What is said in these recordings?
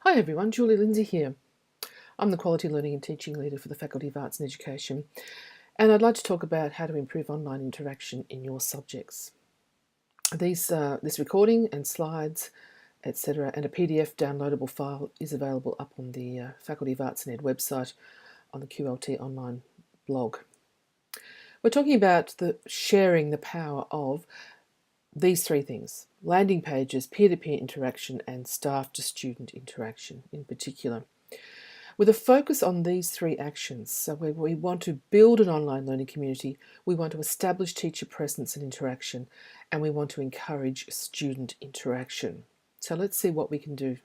Hi everyone, Lindsay here. I'm the Quality Learning and Teaching Leader for the Faculty of Arts and Education, and I'd like to talk about how to improve online interaction in your subjects. This recording and slides, etc., and a PDF downloadable file is available up on the Faculty of Arts and Ed website on the QLT online blog. We're talking about sharing the power of these three things: landing pages, peer-to-peer interaction, and staff-to-student interaction in particular. With a focus on these three actions, so we want to build an online learning community, we want to establish teacher presence and interaction, and we want to encourage student interaction. So let's see what we can do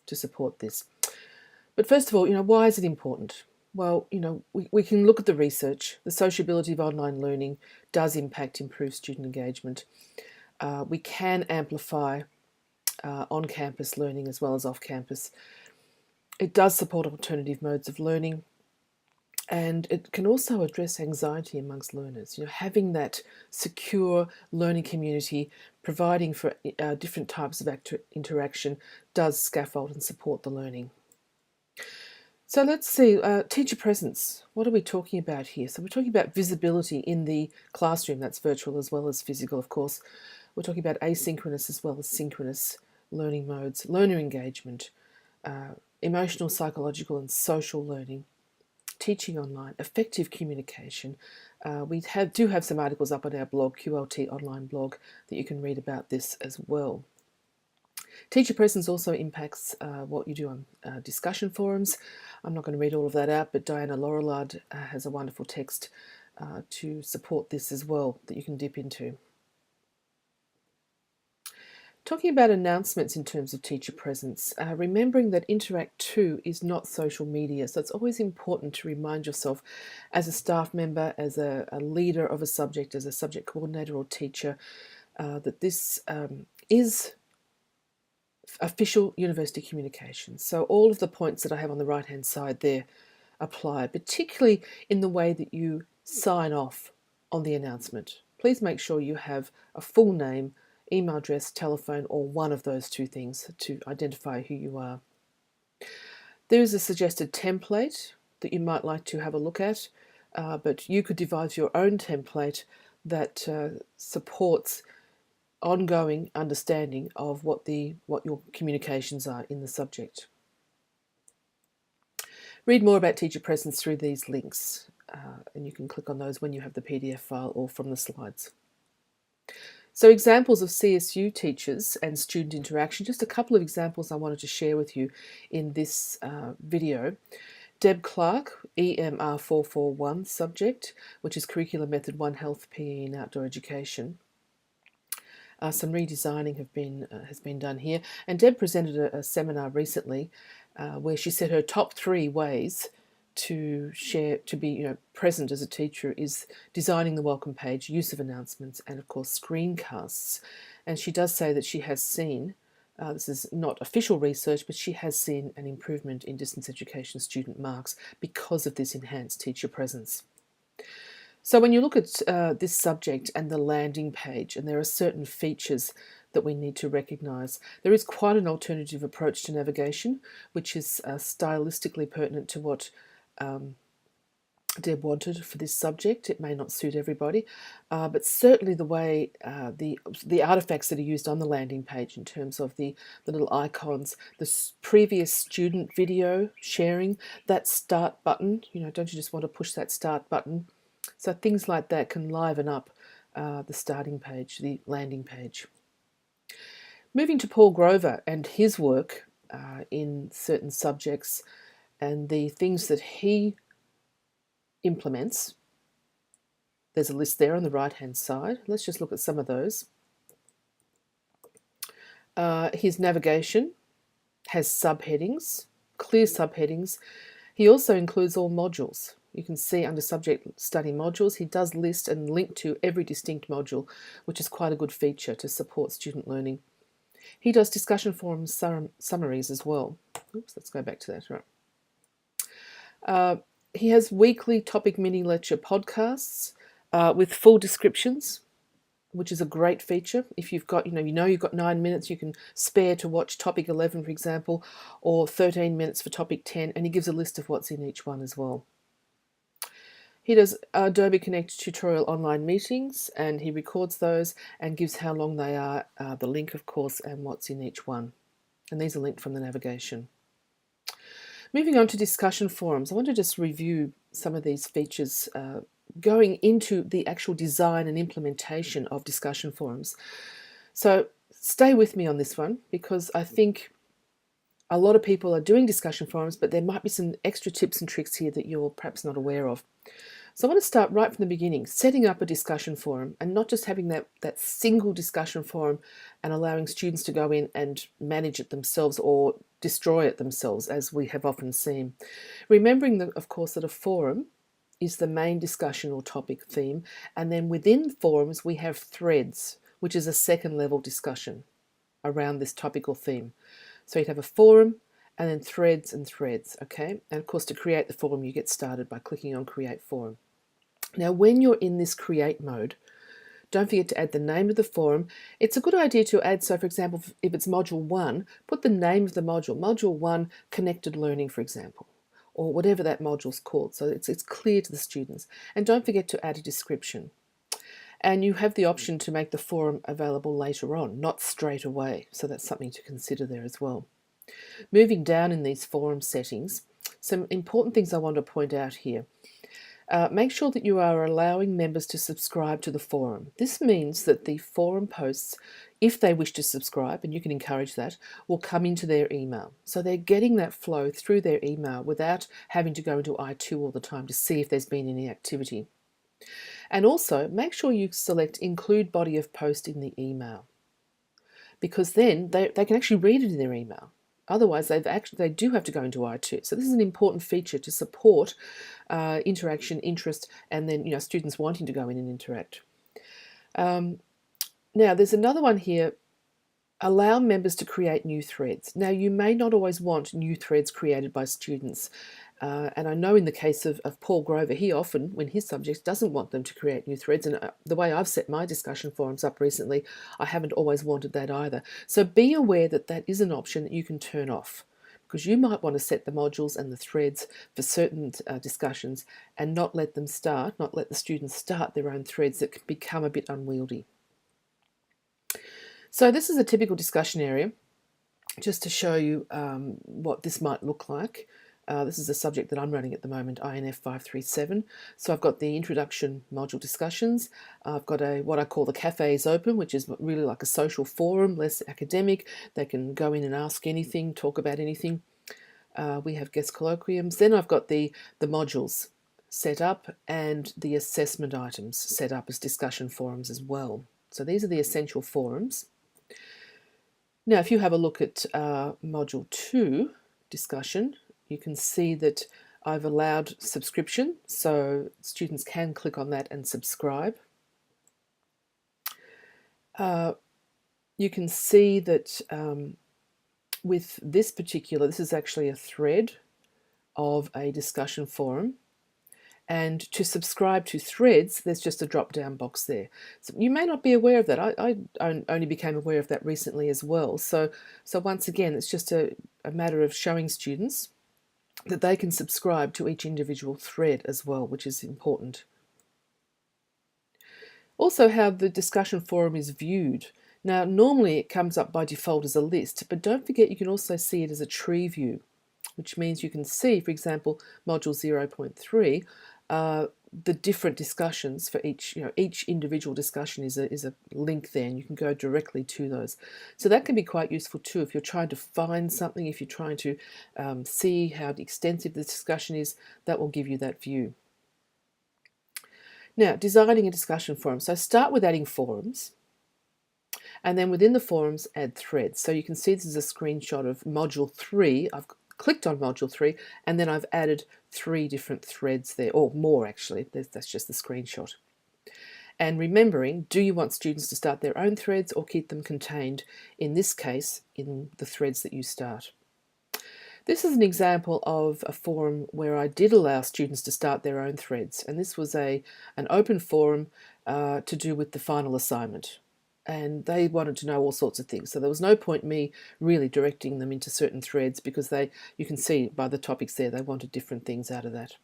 to support this. But first of all, why is it important? Well, we can look at the research. The sociability of online learning does improve student engagement. We can amplify on-campus learning as well as off-campus. It does support alternative modes of learning, and it can also address anxiety amongst learners. Having that secure learning community, providing for different types of interaction, does scaffold and support the learning. So let's see, teacher presence. What are we talking about here? So we're talking about visibility in the classroom. That's virtual as well as physical, of course. We're talking about asynchronous as well as synchronous learning modes, learner engagement, emotional, psychological and social learning, teaching online, effective communication. We do have some articles up on our blog, QLT online blog, that you can read about this as well. Teacher presence also impacts what you do on discussion forums. I'm not going to read all of that out, but Diana Laurillard has a wonderful text to support this as well that you can dip into. Talking about announcements in terms of teacher presence, remembering that Interact 2 is not social media, so it's always important to remind yourself as a staff member, as a leader of a subject, as a subject coordinator or teacher, that this is official university communication. So all of the points that I have on the right-hand side there apply, particularly in the way that you sign off on the announcement. Please make sure you have a full name, email address, telephone, or one of those two things to identify who you are. There is a suggested template that you might like to have a look at, but you could devise your own template that supports ongoing understanding of what your communications are in the subject. Read more about teacher presence through these links, and you can click on those when you have the PDF file or from the slides. So examples of CSU teachers and student interaction, just a couple of examples I wanted to share with you in this video. Deb Clark, EMR 441 subject, which is Curriculum Method 1 Health, PE and Outdoor Education. Some redesigning has been done here, and Deb presented a seminar recently where she said her top 3 ways to be present as a teacher is designing the welcome page, use of announcements, and of course screencasts. And she does say that she has seen, this is not official research, but she has seen an improvement in distance education student marks because of this enhanced teacher presence. So when you look at this subject and the landing page, and there are certain features that we need to recognise, there is quite an alternative approach to navigation, which is stylistically pertinent to what Deb wanted for this subject. It may not suit everybody, but certainly the way the artefacts that are used on the landing page in terms of the little icons, the previous student video sharing, that start button, don't you just want to push that start button? So things like that can liven up the starting page, the landing page. Moving to Paul Grover and his work in certain subjects and the things that he implements. There's a list there on the right-hand side. Let's just look at some of those. His navigation has subheadings, clear subheadings. He also includes all modules. You can see under subject study modules, he does list and link to every distinct module, which is quite a good feature to support student learning. He does discussion forum summaries as well. Oops, let's go back to that. Right. He has weekly topic mini lecture podcasts with full descriptions which is a great feature. If you've got, you've got 9 minutes you can spare to watch topic 11, for example, or 13 minutes for topic 10, and he gives a list of what's in each one as well. He does Adobe Connect tutorial online meetings, and he records those and gives how long they are, the link, of course, and what's in each one. And these are linked from the navigation. Moving on to discussion forums, I want to just review some of these features going into the actual design and implementation of discussion forums. So stay with me on this one, because I think a lot of people are doing discussion forums, but there might be some extra tips and tricks here that you're perhaps not aware of. So I want to start right from the beginning, setting up a discussion forum, and not just having that single discussion forum and allowing students to go in and manage it themselves or destroy it themselves, as we have often seen. Remembering, that, of course, that a forum is the main discussion or topic theme, and then within forums we have threads, which is a second level discussion around this topical theme. So you'd have a forum and then threads and threads, okay? And of course, to create the forum, you get started by clicking on Create Forum. Now, when you're in this create mode, don't forget to add the name of the forum. It's a good idea to add, so for example, if it's module 1, put the name of the module, module 1 connected learning, for example, or whatever that module's called, so it's clear to the students. And don't forget to add a description. And you have the option to make the forum available later on, not straight away, so that's something to consider there as well. Moving down in these forum settings, some important things I want to point out here. Make sure that you are allowing members to subscribe to the forum. This means that the forum posts, if they wish to subscribe, and you can encourage that, will come into their email. So they're getting that flow through their email without having to go into I2 all the time to see if there's been any activity. And also, make sure you select Include Body of Post in the email, because then they can actually read it in their email. Otherwise, they do have to go into I2. So this is an important feature to support interaction, interest, and then students wanting to go in and interact. Now, there's another one here. Allow members to create new threads. Now, you may not always want new threads created by students. And I know in the case of Paul Grover, he often, when his subjects, doesn't want them to create new threads. And the way I've set my discussion forums up recently, I haven't always wanted that either. So be aware that that is an option that you can turn off, because you might want to set the modules and the threads for certain discussions and not let the students start their own threads that can become a bit unwieldy. So this is a typical discussion area, just to show you what this might look like. This is a subject that I'm running at the moment, INF 537. So I've got the introduction module discussions. I've got what I call the cafes open, which is really like a social forum, less academic. They can go in and ask anything, talk about anything. We have guest colloquiums. Then I've got the modules set up and the assessment items set up as discussion forums as well. So these are the essential forums. Now, if you have a look at Module 2, discussion, you can see that I've allowed subscription, so students can click on that and subscribe. You can see that with this is actually a thread of a discussion forum. And to subscribe to threads, there's just a drop-down box there. So you may not be aware of that. I only became aware of that recently as well. So once again, it's just a matter of showing students that they can subscribe to each individual thread as well, which is important. Also, how the discussion forum is viewed. Now, normally it comes up by default as a list, but don't forget you can also see it as a tree view, which means you can see, for example, Module 0.3, the different discussions for each individual discussion is a link there, and you can go directly to those. So that can be quite useful too if you're trying to find something, if you're trying to see how extensive the discussion is, that will give you that view. Now, designing a discussion forum. So start with adding forums, and then within the forums add threads. So you can see this is a screenshot of Module 3. I've clicked on Module 3 and then I've added 3 different threads there, or more actually. That's just the screenshot. And remembering, do you want students to start their own threads or keep them contained, in this case, in the threads that you start? This is an example of a forum where I did allow students to start their own threads, and this was an open forum to do with the final assignment. And they wanted to know all sorts of things. So there was no point me really directing them into certain threads because you can see by the topics there, they wanted different things out of that.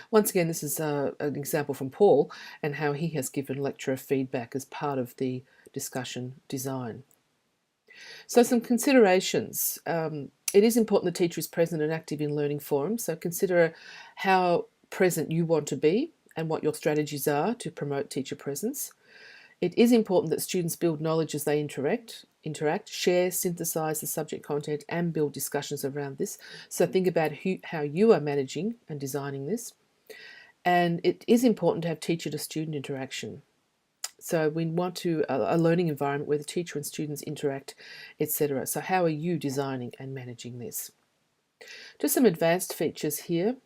Once again, this is an example from Paul and how he has given lecturer feedback as part of the discussion design. So some considerations. It is important the teacher is present and active in learning forums. So consider how present you want to be and what your strategies are to promote teacher presence. It is important that students build knowledge as they interact, share, synthesize the subject content and build discussions around this. So think about how you are managing and designing this. And it is important to have teacher to student interaction. So we want a learning environment where the teacher and students interact, etc. So how are you designing and managing this? Just some advanced features here.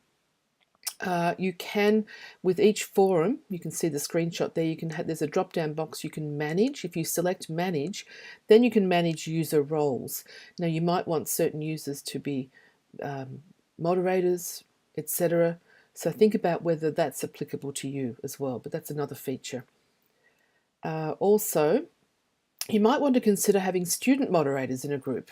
You can, with each forum, you can see the screenshot there, there's a drop-down box you can manage. If you select manage, then you can manage user roles. Now you might want certain users to be moderators, etc. So think about whether that's applicable to you as well, but that's another feature. Also, you might want to consider having student moderators in a group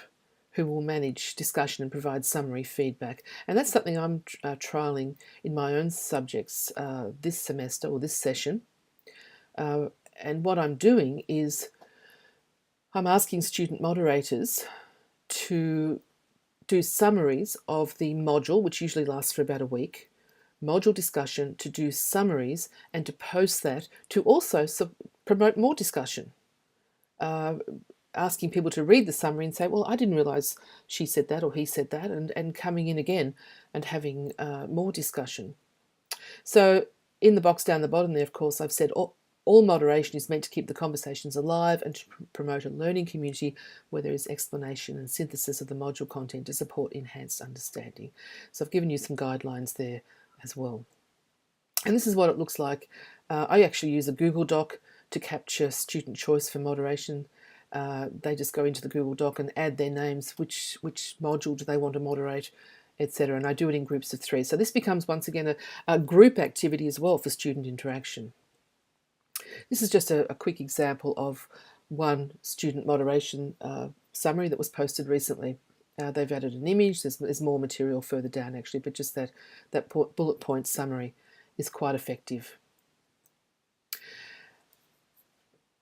who will manage discussion and provide summary feedback. And that's something I'm trialling in my own subjects this semester or this session. And what I'm doing is I'm asking student moderators to do summaries of the module, which usually lasts for about a week, module discussion, to do summaries and to post that to also promote more discussion. Asking people to read the summary and say, well, I didn't realise she said that or he said that, and coming in again and having more discussion. So in the box down the bottom there, of course, I've said all moderation is meant to keep the conversations alive and to promote a learning community where there is explanation and synthesis of the module content to support enhanced understanding. So I've given you some guidelines there as well. And this is what it looks like. I actually use a Google Doc to capture student choice for moderation. They just go into the Google Doc and add their names, which module do they want to moderate, etc. And I do it in groups of 3. So this becomes, once again, a group activity as well for student interaction. This is just a quick example of one student moderation summary that was posted recently. They've added an image. There's more material further down, actually, but just that bullet point summary is quite effective.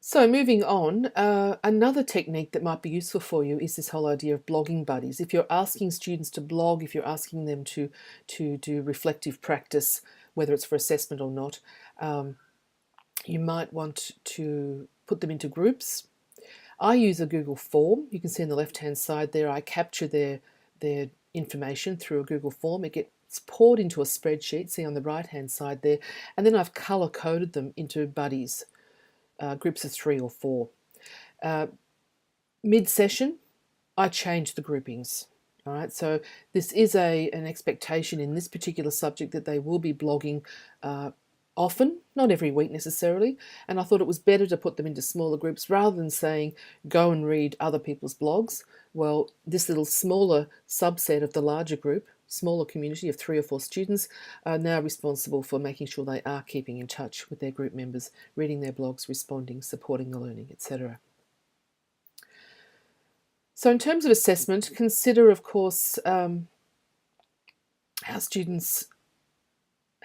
So moving on, another technique that might be useful for you is this whole idea of blogging buddies. If you're asking students to blog, if you're asking them to do reflective practice, whether it's for assessment or not, you might want to put them into groups. I use a Google form. You can see on the left-hand side there, I capture their information through a Google form. It gets poured into a spreadsheet, see on the right-hand side there, and then I've color-coded them into buddies. Groups of 3 or 4. Mid-session, I change the groupings. All right, so this is an expectation in this particular subject that they will be blogging often, not every week necessarily, and I thought it was better to put them into smaller groups rather than saying, go and read other people's blogs. Well, this little smaller subset of the larger group, smaller community of 3 or 4 students, are now responsible for making sure they are keeping in touch with their group members, reading their blogs, responding, supporting the learning, etc. So in terms of assessment, consider, of course,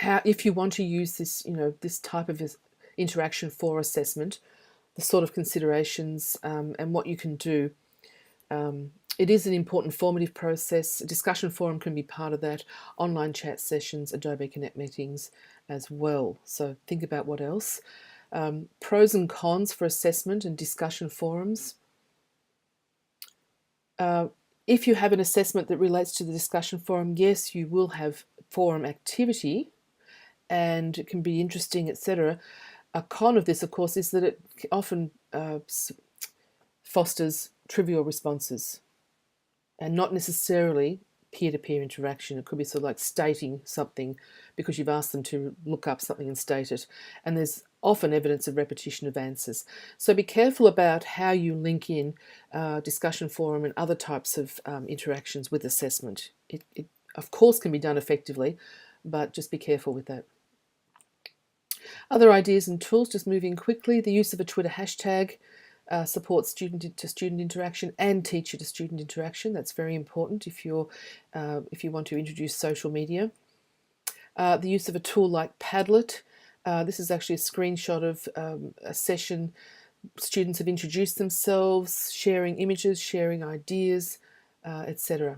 if you want to use this, this type of interaction for assessment, the sort of considerations and what you can do. It is an important formative process. A discussion forum can be part of that. Online chat sessions, Adobe Connect meetings as well. So think about what else. Pros and cons for assessment and discussion forums. If you have an assessment that relates to the discussion forum, yes, you will have forum activity and it can be interesting, etc. A con of this, of course, is that it often fosters trivial responses and not necessarily peer-to-peer interaction. It could be sort of like stating something because you've asked them to look up something and state it. And there's often evidence of repetition of answers. So be careful about how you link in discussion forum and other types of interactions with assessment. It of course can be done effectively, but just be careful with that. Other ideas and tools, just moving quickly, the use of a Twitter hashtag supports student-to-student interaction and teacher-to-student interaction. That's very important if you want to introduce social media. The use of a tool like Padlet. This is actually a screenshot of a session. Students have introduced themselves, sharing images, sharing ideas, etc.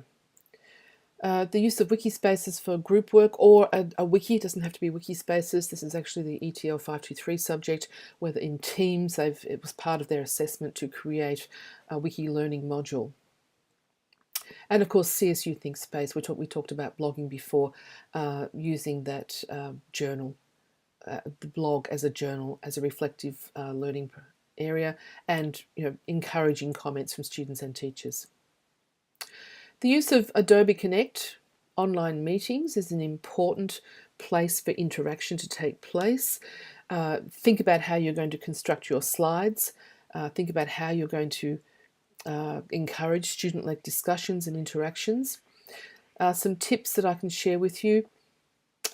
The use of wiki spaces for group work, or a wiki. It doesn't have to be wiki spaces. This is actually the ETL 523 subject, where in teams it was part of their assessment to create a wiki learning module. And of course, CSU ThinkSpace. We talked about blogging before, using that journal, the blog as a journal, as a reflective learning area, and encouraging comments from students and teachers. The use of Adobe Connect online meetings is an important place for interaction to take place. Think about how you're going to construct your slides. Think about how you're going to encourage student-led discussions and interactions. Some tips that I can share with you.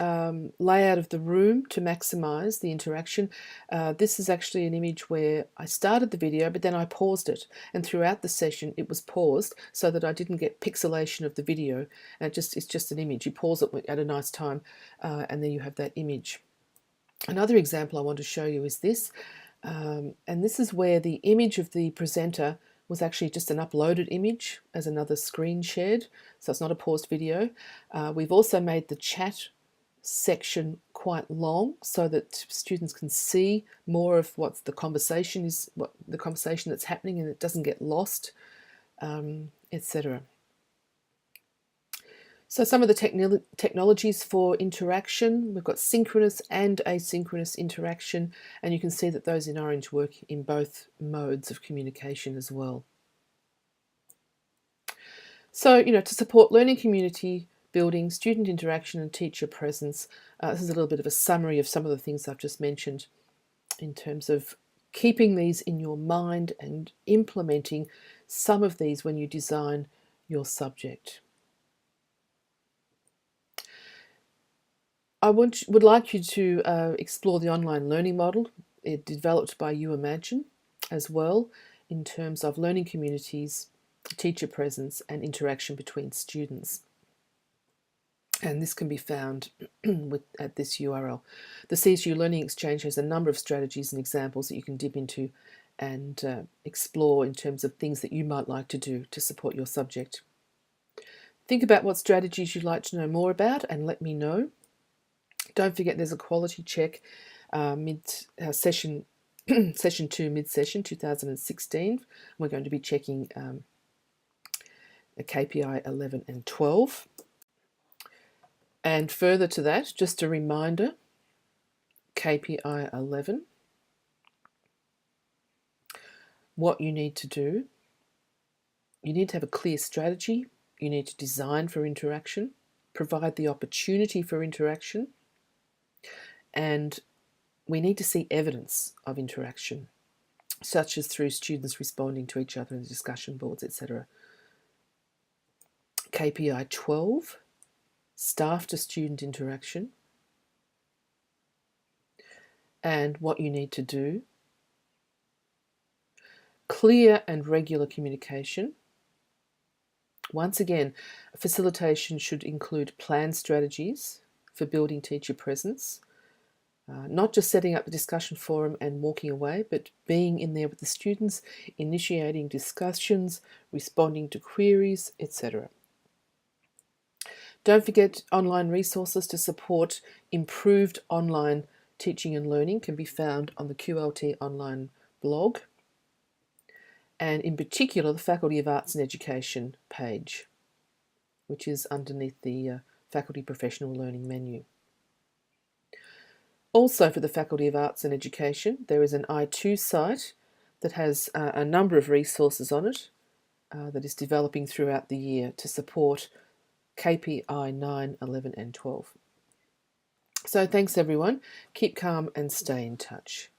Layout of the room to maximise the interaction. This is actually an image where I started the video, but then I paused it, and throughout the session it was paused so that I didn't get pixelation of the video. And it's just an image. You pause it at a nice time, and then you have that image. Another example I want to show you is this, and this is where the image of the presenter was actually just an uploaded image as another screen shared, so it's not a paused video. We've also made the chat section quite long so that students can see more of what the conversation is, what the conversation that's happening, and it doesn't get lost, etc. So some of the technologies for interaction, we've got synchronous and asynchronous interaction, and you can see that those in orange work in both modes of communication as well. So, to support learning community building, student interaction and teacher presence. This is a little bit of a summary of some of the things I've just mentioned in terms of keeping these in your mind and implementing some of these when you design your subject. I would like you to explore the online learning model developed by UImagine as well, in terms of learning communities, teacher presence and interaction between students. And this can be found at this URL. The CSU Learning Exchange has a number of strategies and examples that you can dip into and explore in terms of things that you might like to do to support your subject. Think about what strategies you'd like to know more about and let me know. Don't forget there's a quality check session 2 mid-session 2016. We're going to be checking KPI 11 and 12. And further to that, just a reminder, KPI 11, what you need to do. You need to have a clear strategy. You need to design for interaction, provide the opportunity for interaction, and we need to see evidence of interaction, such as through students responding to each other in discussion boards, etc. KPI 12, staff to student interaction, and what you need to do. Clear and regular communication. Once again, facilitation should include planned strategies for building teacher presence, not just setting up the discussion forum and walking away, but being in there with the students, initiating discussions, responding to queries, etc. Don't forget online resources to support improved online teaching and learning can be found on the QLT online blog, and in particular the Faculty of Arts and Education page, which is underneath the Faculty Professional Learning menu. Also for the Faculty of Arts and Education, there is an I2 site that has a number of resources on it that is developing throughout the year to support KPI 9, 11 and 12. So thanks everyone. Keep calm and stay in touch.